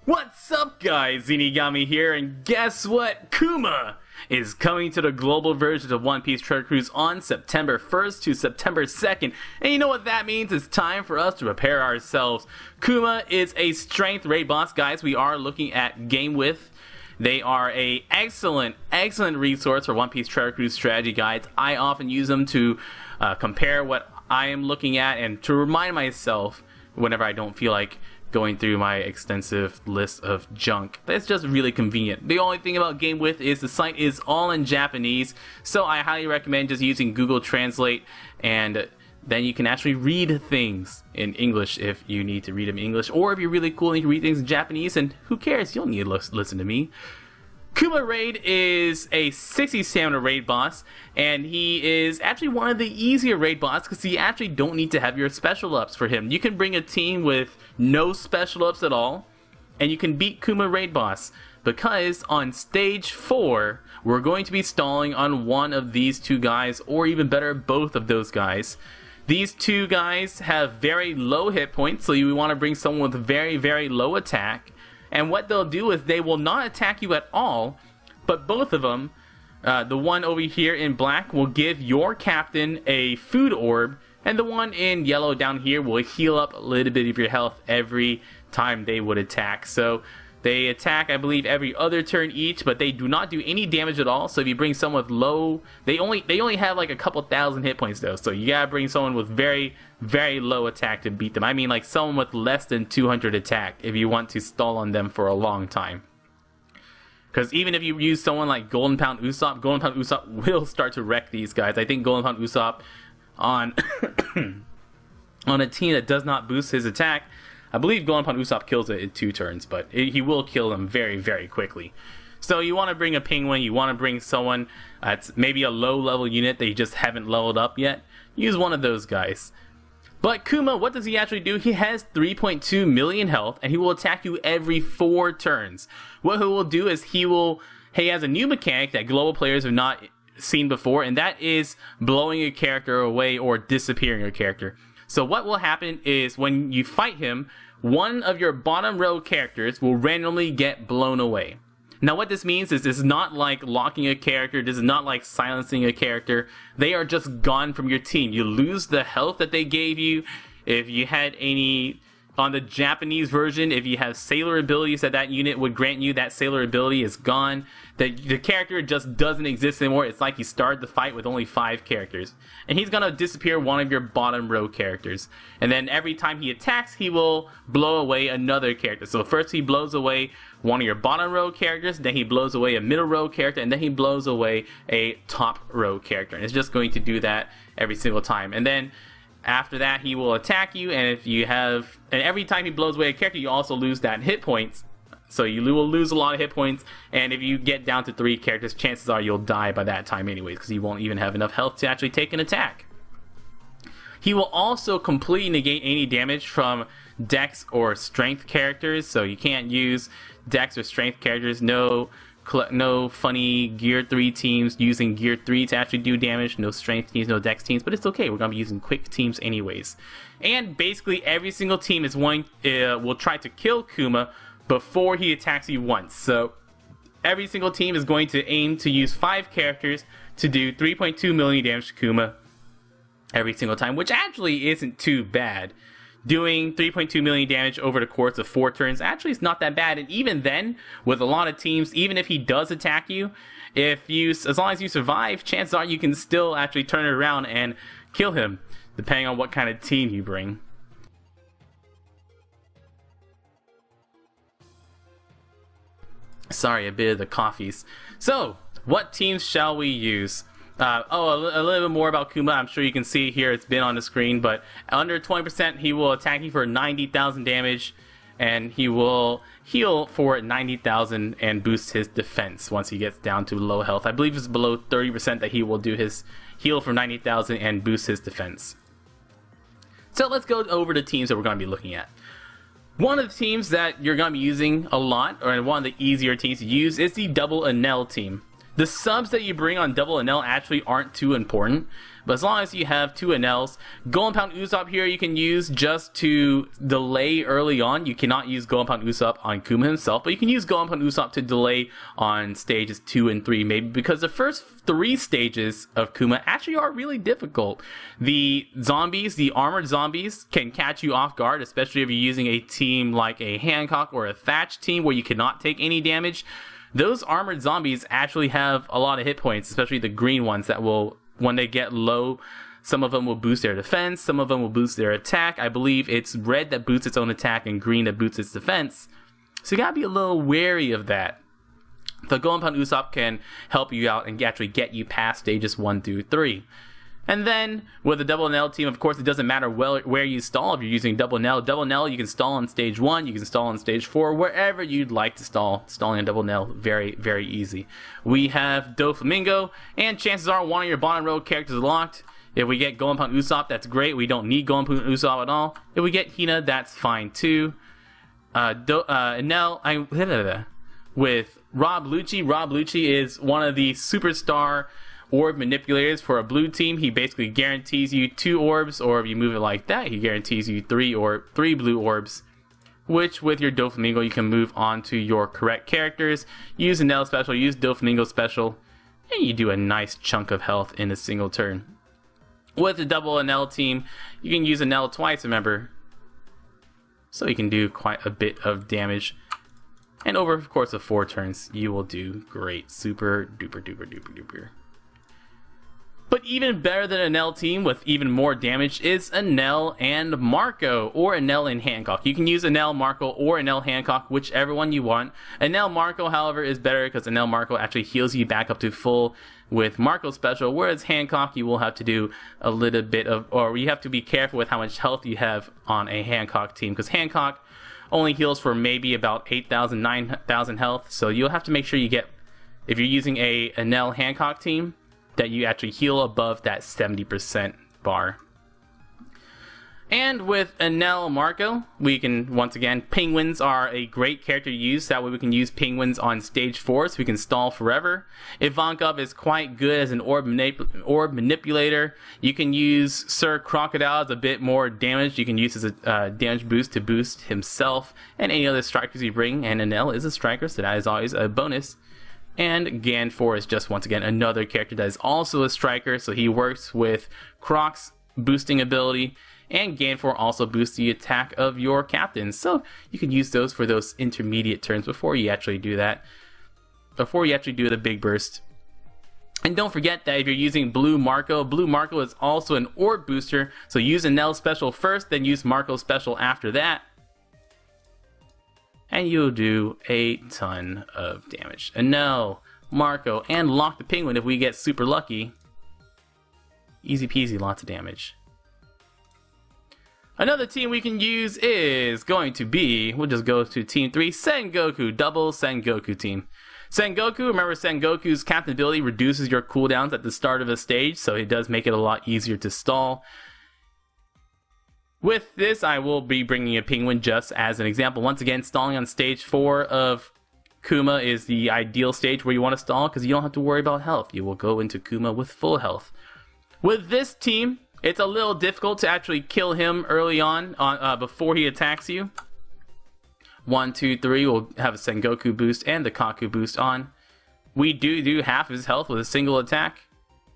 What's up guys, Zeenigami here, and guess what? Kuma is coming to the global version of One Piece Treasure Cruise on September 1st to September 2nd. And you know what that means? It's time for us to prepare ourselves. Kuma is a strength raid boss, guys. We are looking at Gamewith. They are a excellent resource for One Piece Treasure Cruise strategy guides. I often use them to compare what I am looking at and to remind myself whenever I don't feel like going through my extensive list of junk. That's just really convenient. The only thing about Gamewith is the site is all in Japanese, so I highly recommend just using Google Translate, and then you can actually read things in English if you need to read them in English, or if you're really cool and you can read things in Japanese, and who cares, you don't need to listen to me. Kuma Raid is a 60 stamina raid boss, and he is actually one of the easier raid boss because you actually don't need to have your special ups for him. You can bring a team with no special ups at all, and you can beat Kuma Raid boss because on stage 4 we're going to be stalling on one of these two guys, or even better, both of those guys. These two guys have very low hit points, so you want to bring someone with very low attack. And what they'll do is they will not attack you at all, but both of them, the one over here in black will give your captain a food orb, and the one in yellow down here will heal up a little bit of your health every time they would attack. So they attack, I believe, every other turn each, but they do not do any damage at all. So if you bring someone with low, they only have like a couple thousand hit points though. So you gotta bring someone with very low attack to beat them. I mean, like someone with less than 200 attack if you want to stall on them for a long time. Because even if you use someone like Golden Pound Usopp will start to wreck these guys. I think Golden Pound Usopp on on a team that does not boost his attack, I believe Golden Pound Usopp kills it in 2 turns, but he will kill them very quickly. So you want to bring a penguin, you want to bring someone that's maybe a low level unit that you just haven't leveled up yet. Use one of those guys. But Kuma, what does he actually do? He has 3.2 million health, and he will attack you every 4 turns. What he will do is he has a new mechanic that global players have not seen before, and that is blowing a character away or disappearing a character. So what will happen is when you fight him, one of your bottom row characters will randomly get blown away. Now what this means is this is not like locking a character, this is not like silencing a character. They are just gone from your team. You lose the health that they gave you. If you had any, on the Japanese version, if you have sailor abilities that unit would grant you, that sailor ability is gone. The character just doesn't exist anymore. It's like you started the fight with only 5 characters. And he's going to disappear one of your bottom row characters. And then every time he attacks, he will blow away another character. So first he blows away one of your bottom row characters, then he blows away a middle row character, and then he blows away a top row character. And it's just going to do that every single time. And then after that, he will attack you, and every time he blows away a character, you also lose that hit points. So you will lose a lot of hit points, and if you get down to 3 characters, chances are you'll die by that time anyways, because you won't even have enough health to actually take an attack. He will also completely negate any damage from Dex or Strength characters, so you can't use Dex or Strength characters. No funny Gear 3 teams using Gear 3 to actually do damage. No Strength teams, no Dex teams, but it's okay. We're going to be using quick teams anyways. And basically every single team will try to kill Kuma before he attacks you once. So every single team is going to aim to use 5 characters to do 3.2 million damage to Kuma every single time, which actually isn't too bad. Doing 3.2 million damage over the course of 4 turns actually is not that bad. And even then, with a lot of teams, even if he does attack you, as long as you survive, chances are you can still actually turn it around and kill him, depending on what kind of team you bring. Sorry, a bit of the coffees. So, what teams shall we use? A little bit more about Kuma. I'm sure you can see here, it's been on the screen, but under 20% he will attack you for 90,000 damage, and he will heal for 90,000 and boost his defense once he gets down to low health. I believe it's below 30% that he will do his heal for 90,000 and boost his defense. So let's go over the teams that we're going to be looking at. One of the teams that you're going to be using a lot, or one of the easier teams to use, is the double Enel team. The subs that you bring on double Enel actually aren't too important, but as long as you have 2 Enels, Golden Pound Usopp here you can use just to delay early on. You cannot use Golden Pound Usopp on Kuma himself, but you can use Golden Pound Usopp to delay on stages 2 and 3 maybe, because the first 3 stages of Kuma actually are really difficult. The zombies, the armored zombies, can catch you off guard, especially if you're using a team like a Hancock or a Thatch team where you cannot take any damage. Those armored zombies actually have a lot of hit points, especially the green ones that will, when they get low, some of them will boost their defense, some of them will boost their attack. I believe it's red that boosts its own attack and green that boosts its defense. So you gotta be a little wary of that. The Golden Pound Usopp can help you out and actually get you past stages 1 through 3. And then, with the double Enel team, of course, it doesn't matter where you stall if you're using double Enel. Double Enel, you can stall on stage 1, you can stall on stage 4, wherever you'd like to stall. Stalling on double Enel, very, very easy. We have Doflamingo, and chances are one of your bottom row characters is locked. If we get Golden Pound Usopp, that's great. We don't need Golden Pound Usopp at all. If we get Hina, that's fine too. Enel, with Rob Lucci. Rob Lucci is one of the superstar orb manipulators for a blue team. He basically guarantees you 2 orbs, or if you move it like that, he guarantees you 3 blue orbs, which with your Doflamingo you can move on to your correct characters. Use Enel special, use Doflamingo special, and you do a nice chunk of health in a single turn. With the double Enel team, you can use Enel twice, remember, so you can do quite a bit of damage. And over the course of 4 turns, you will do great. Super duper duper duper duper. But even better than Enel team with even more damage is Enel and Marco, or Enel and Hancock. You can use Enel Marco or Enel Hancock, whichever one you want. Enel Marco, however, is better because Enel Marco actually heals you back up to full with Marco special, whereas Hancock you will have to do a little bit of, or you have to be careful with how much health you have on a Hancock team, because Hancock only heals for maybe about 8,000, 9,000 health, so you'll have to make sure you get, if you're using a Enel Hancock team, that you actually heal above that 70% bar. And with Enel Marco, we can, once again, penguins are a great character to use. That way we can use penguins on stage 4, so we can stall forever. Ivankov is quite good as an orb manipulator. You can use Sir Crocodile as a bit more damage. You can use as a damage boost to boost himself and any other strikers you bring. And Enel is a striker, so that is always a bonus. And Gan4 is just, once again, another character that is also a striker, so he works with Croc's boosting ability, and Gan4 also boosts the attack of your captains, so you can use those for those intermediate turns before you actually do that, before you actually do the big burst. And don't forget that if you're using Blue Marco is also an orb booster, so use Enel special first, then use Marco special after that, and you'll do a ton of damage. Enel, Marco, and lock the penguin if we get super lucky. Easy peasy, lots of damage. Another team we can use is going to be, we'll just go to team 3, Sengoku, double Sengoku team. Sengoku, remember Sengoku's captain ability reduces your cooldowns at the start of a stage, so it does make it a lot easier to stall. With this, I will be bringing a penguin just as an example. Once again, stalling on stage 4 of Kuma is the ideal stage where you want to stall, because you don't have to worry about health. You will go into Kuma with full health. With this team, it's a little difficult to actually kill him early on before he attacks you. 1, 2, 3 will have a Sengoku boost and the Kaku boost on. We do half his health with a single attack.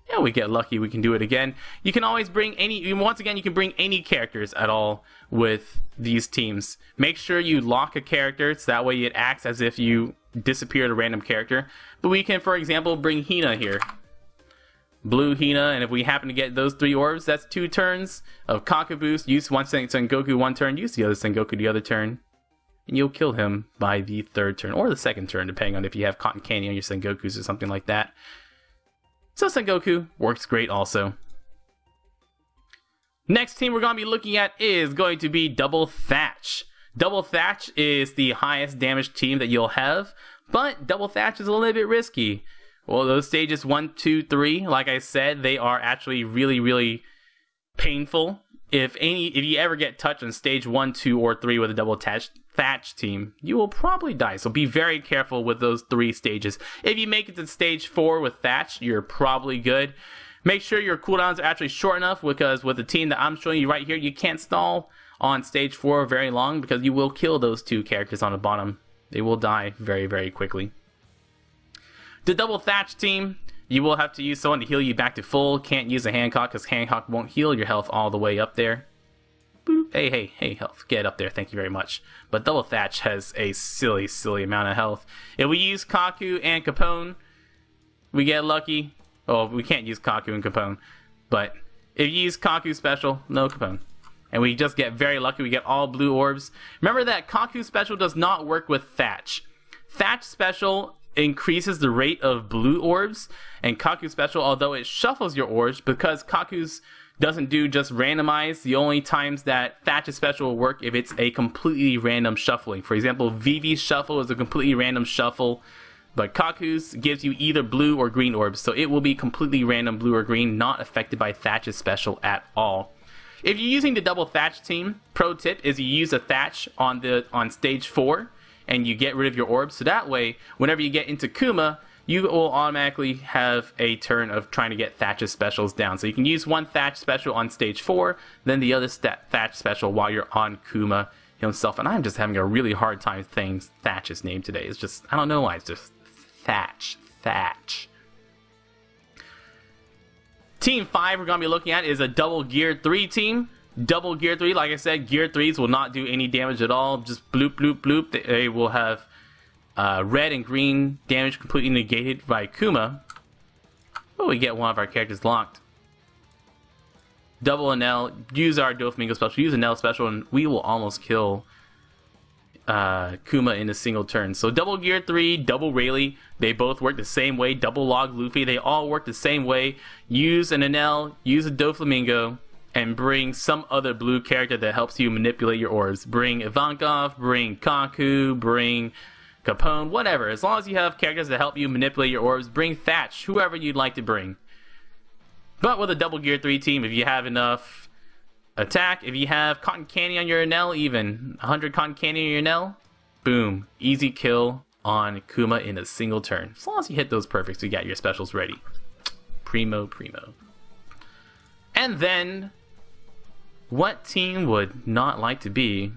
Yeah, we get lucky, we can do it again. You can always bring any, once again, you can bring any characters at all with these teams. Make sure you lock a character, so that way it acts as if you disappeared a random character. But we can, for example, bring Hina here. Blue Hina, and if we happen to get those 3 orbs, that's 2 turns of Kaku boost. Use one Sengoku 1 turn, use the other Sengoku the other turn. And you'll kill him by the 3rd turn, or the 2nd turn, depending on if you have cotton candy on your Sengokus or something like that. So Sengoku works great also. Next team we're going to be looking at is going to be Double Thatch. Double Thatch is the highest damage team that you'll have, but Double Thatch is a little bit risky. Well, those stages 1, 2, 3, like I said, they are actually really, really painful. If you ever get touched on stage 1, 2, or 3 with a Double Thatch team, you will probably die. So be very careful with those 3 stages. If you make it to stage 4 with Thatch, you're probably good. Make sure your cooldowns are actually short enough, because with the team that I'm showing you right here, you can't stall on stage 4 very long, because you will kill those 2 characters on the bottom. They will die very, very quickly. The double Thatch team, you will have to use someone to heal you back to full. Can't use a Hancock, because Hancock won't heal your health all the way up there. Boop. Hey, health. Get up there, thank you very much. But double Thatch has a silly, silly amount of health. If we use Kaku and Capone, we get lucky. Oh, we can't use Kaku and Capone. But if you use Kaku special, no Capone. And we just get very lucky, we get all blue orbs. Remember that Kaku special does not work with Thatch. Thatch special increases the rate of blue orbs, and Kaku special, although it shuffles your orbs, because Kaku's doesn't do just randomize, the only times that Thatch's special will work if it's a completely random shuffling. For example, Vivi's shuffle is a completely random shuffle, but Kaku's gives you either blue or green orbs, so it will be completely random blue or green, not affected by Thatch's special at all. If you're using the double Thatch team, pro tip is you use a Thatch on stage 4, and you get rid of your orbs, so that way, whenever you get into Kuma, you will automatically have a turn of trying to get Thatch's specials down. So you can use one Thatch special on stage 4, then the other Thatch special while you're on Kuma himself. And I'm just having a really hard time saying Thatch's name today. It's just, I don't know why, it's just Thatch. Team 5 we're going to be looking at is a double Gear 3 team. Double Gear 3, like I said, Gear 3s will not do any damage at all. Just bloop, bloop, bloop. They will have red and green damage completely negated by Kuma. But we get one of our characters locked. Double Enel, use our Doflamingo special, use Enel special, and we will almost kill Kuma in a single turn. So double Gear 3, double Rayleigh, they both work the same way. Double Log Luffy, they all work the same way. Use an Enel, use a Doflamingo, and bring some other blue character that helps you manipulate your orbs. Bring Ivankov, bring Kaku, bring Capone, whatever. As long as you have characters that help you manipulate your orbs, bring Thatch, whoever you'd like to bring. But with a double Gear 3 team, if you have enough attack, if you have Cotton Candy on your Enel, even 100 Cotton Candy on your Enel, boom, easy kill on Kuma in a single turn. As long as you hit those perfects, you got your specials ready. Primo. And then, what team would not like to be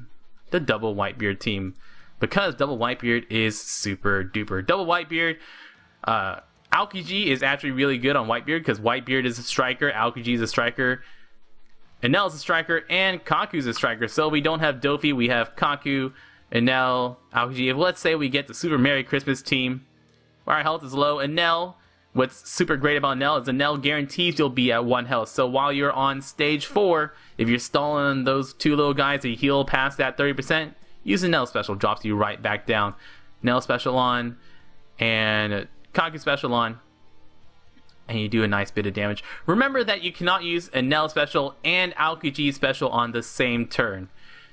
the double Whitebeard team? Because double Whitebeard is super duper. Double Whitebeard, Aokiji is actually really good on Whitebeard, because Whitebeard is a striker, Aokiji is a striker, Enel is a striker, and Kaku's a striker. So we don't have Dofi, we have Kaku, Enel, Aokiji. If let's say we get the Super Merry Christmas team, where our health is low, Enel, what's super great about Enel is Enel guarantees you'll be at 1 health. So while you're on stage 4, if you're stalling those 2 little guys that heal past that 30%, use Enel special, drops you right back down. Enel special on, and Kaku special on, and you do a nice bit of damage. Remember that you cannot use Enel special and Aokiji special on the same turn.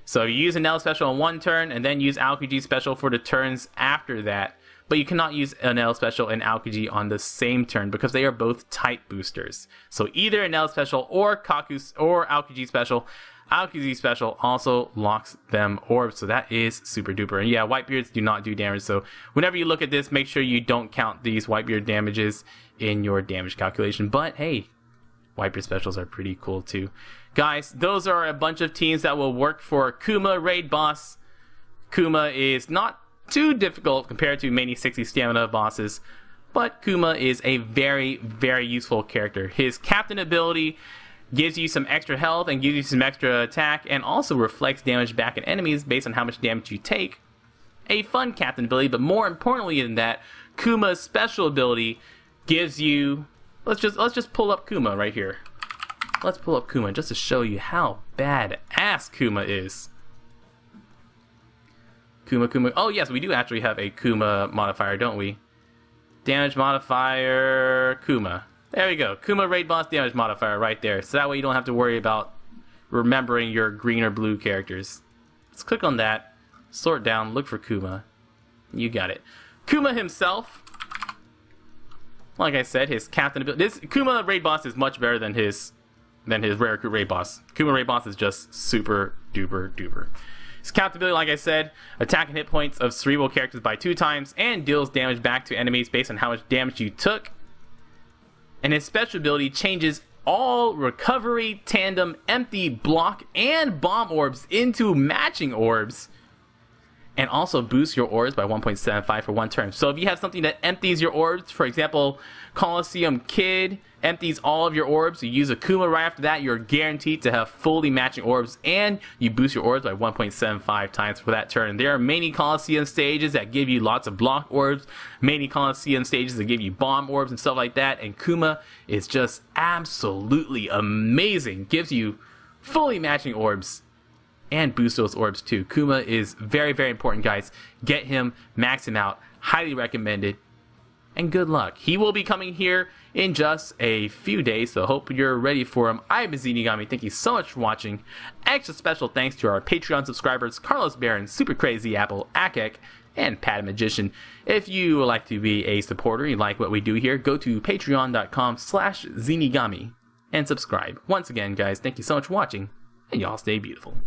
So you use Enel special on 1 turn, and then use Aokiji special for the turns after that. But you cannot use Enel special and Aokiji on the same turn, because they are both type boosters. So either Enel special or Kaku or Aokiji special. Aokiji special also locks them orbs, so that is super duper. And yeah, Whitebeards do not do damage, so whenever you look at this, make sure you don't count these Whitebeard damages in your damage calculation. But hey, Whitebeard specials are pretty cool too. Guys, those are a bunch of teams that will work for Kuma Raid Boss. Kuma is not too difficult compared to many 60 stamina bosses, but Kuma is a very, very useful character. His captain ability gives you some extra health and gives you some extra attack, and also reflects damage back at enemies based on how much damage you take. A fun captain ability, but more importantly than that, Kuma's special ability gives you... Let's just pull up Kuma right here. Let's pull up Kuma just to show you how badass Kuma is. Kuma. Oh yes, we do actually have a Kuma modifier, don't we? Damage modifier Kuma. There we go. Kuma Raid Boss damage modifier right there. So that way you don't have to worry about remembering your green or blue characters. Let's click on that. Sort down. Look for Kuma. You got it. Kuma himself, like I said, his captain ability. This Kuma Raid Boss is much better than his Rare Recruit Raid Boss. Kuma Raid Boss is just super duper duper. His countability, like I said, attack and hit points of cerebral characters by 2 times, and deals damage back to enemies based on how much damage you took. And his special ability changes all recovery, tandem, empty, block, and bomb orbs into matching orbs. And also boosts your orbs by 1.75 for 1 turn. So if you have something that empties your orbs, for example, Coliseum Kid empties all of your orbs, you use a Kuma right after that, you're guaranteed to have fully matching orbs, and you boost your orbs by 1.75 times for that turn. There are many Coliseum stages that give you lots of block orbs, many Coliseum stages that give you bomb orbs and stuff like that, and Kuma is just absolutely amazing. Gives you fully matching orbs and boost those orbs too. Kuma is very, very important, guys. Get him, max him out, highly recommended, and good luck. He will be coming here in just a few days, so hope you're ready for him. I've been Zeenigami. Thank you so much for watching. Extra special thanks to our Patreon subscribers, Carlos Barron, supercrazyapple, Akek, and Padanmagician. If you would like to be a supporter, you like what we do here, go to patreon.com/Zeenigami and subscribe. Once again, guys, thank you so much for watching, and y'all stay beautiful.